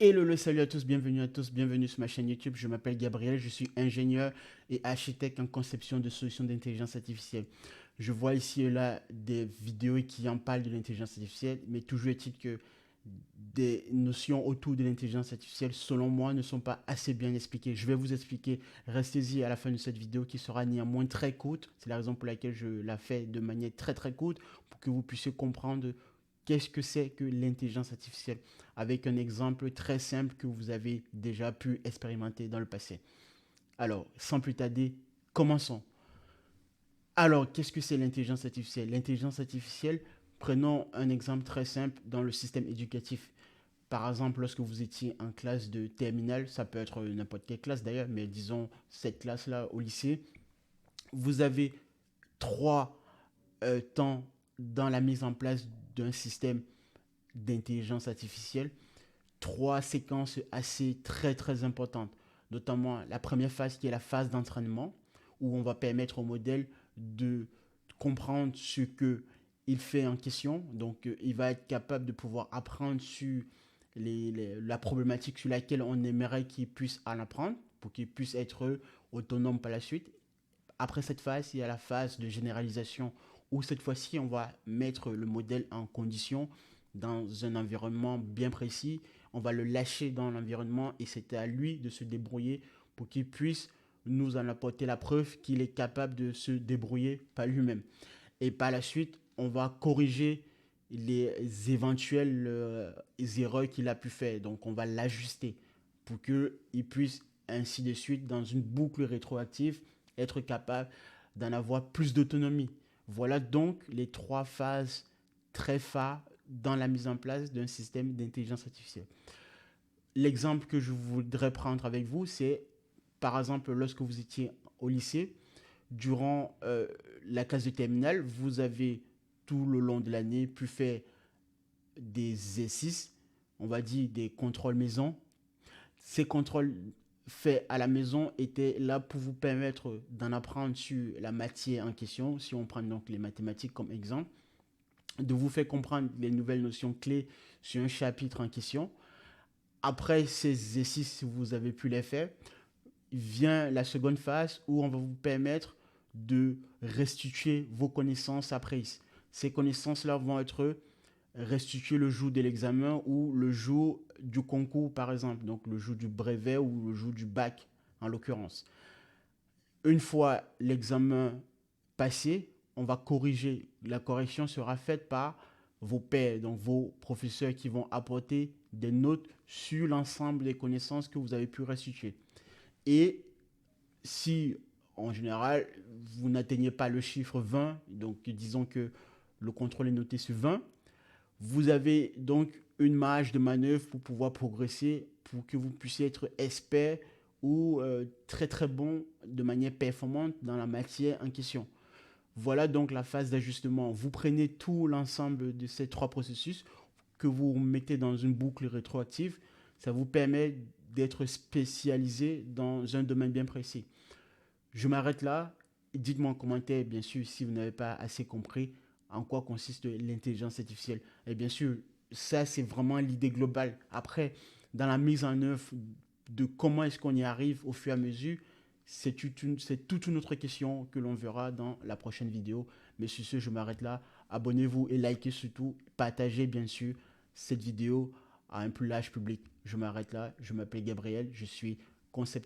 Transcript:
Hello, salut à tous, bienvenue sur ma chaîne YouTube. Je m'appelle Gabriel, je suis ingénieur et architecte en conception de solutions d'intelligence artificielle. Je vois ici et là des vidéos qui en parlent de l'intelligence artificielle, mais toujours est-il que des notions autour de l'intelligence artificielle, selon moi, ne sont pas assez bien expliquées. Je vais vous expliquer, restez-y à la fin de cette vidéo qui sera néanmoins très courte. C'est la raison pour laquelle je la fais de manière très courte, pour que vous puissiez comprendre qu'est-ce que c'est que l'intelligence artificielle, avec un exemple très simple que vous avez déjà pu expérimenter dans le passé. Alors, sans plus tarder, commençons. Alors, qu'est-ce que c'est l'intelligence artificielle? L'intelligence artificielle, prenons un exemple très simple dans le système éducatif. Par exemple, lorsque vous étiez en classe de terminale, ça peut être n'importe quelle classe d'ailleurs, mais disons cette classe-là au lycée, vous avez trois temps dans la mise en place d'un système d'intelligence artificielle, trois séquences assez très importantes, notamment la première phase qui est la phase d'entraînement, où on va permettre au modèle de comprendre ce que il fait en question. Donc, il va être capable de pouvoir apprendre sur la problématique sur laquelle on aimerait qu'il puisse en apprendre, pour qu'il puisse être autonome par la suite. Après cette phase, il y a la phase de généralisation, où cette fois-ci, on va mettre le modèle en condition dans un environnement bien précis. On va le lâcher dans l'environnement et c'est à lui de se débrouiller pour qu'il puisse nous en apporter la preuve qu'il est capable de se débrouiller par lui-même. Et par la suite, on va corriger les éventuelles erreurs qu'il a pu faire. Donc, on va l'ajuster pour qu'il puisse ainsi de suite, dans une boucle rétroactive, être capable d'en avoir plus d'autonomie. Voilà donc les trois phases très phares dans la mise en place d'un système d'intelligence artificielle. L'exemple que je voudrais prendre avec vous, c'est par exemple lorsque vous étiez au lycée, durant la classe de terminale, vous avez tout le long de l'année pu faire des exercices, on va dire des contrôles maison. Ces contrôles faits à la maison étaient là pour vous permettre d'en apprendre sur la matière en question, si on prend donc les mathématiques comme exemple, de vous faire comprendre les nouvelles notions clés sur un chapitre en question. Après ces exercices, si vous avez pu les faire, vient la seconde phase où on va vous permettre de restituer vos connaissances apprises. Ces connaissances-là vont être restituées le jour de l'examen ou le jour du concours, par exemple, donc le jour du brevet ou le jour du bac, en l'occurrence. Une fois l'examen passé, on va corriger. La correction sera faite par vos pairs, donc vos professeurs qui vont apporter des notes sur l'ensemble des connaissances que vous avez pu restituer. Et si, en général, vous n'atteignez pas le chiffre 20, donc disons que le contrôle est noté sur 20, vous avez donc une marge de manœuvre pour pouvoir progresser, pour que vous puissiez être expert ou très bon de manière performante dans la matière en question. Voilà donc la phase d'ajustement. Vous prenez tout l'ensemble de ces trois processus que vous mettez dans une boucle rétroactive. Ça vous permet d'être spécialisé dans un domaine bien précis. Je m'arrête là. Dites-moi en commentaire, bien sûr, si vous n'avez pas assez compris en quoi consiste l'intelligence artificielle. Et bien sûr, ça, c'est vraiment l'idée globale. Après, dans la mise en œuvre de comment est-ce qu'on y arrive au fur et à mesure, c'est toute une autre question que l'on verra dans la prochaine vidéo. Mais sur ce, je m'arrête là. Abonnez-vous et likez surtout. Partagez, bien sûr, cette vidéo à un plus large public. Je m'arrête là. Je m'appelle Gabriel. Je suis concepteur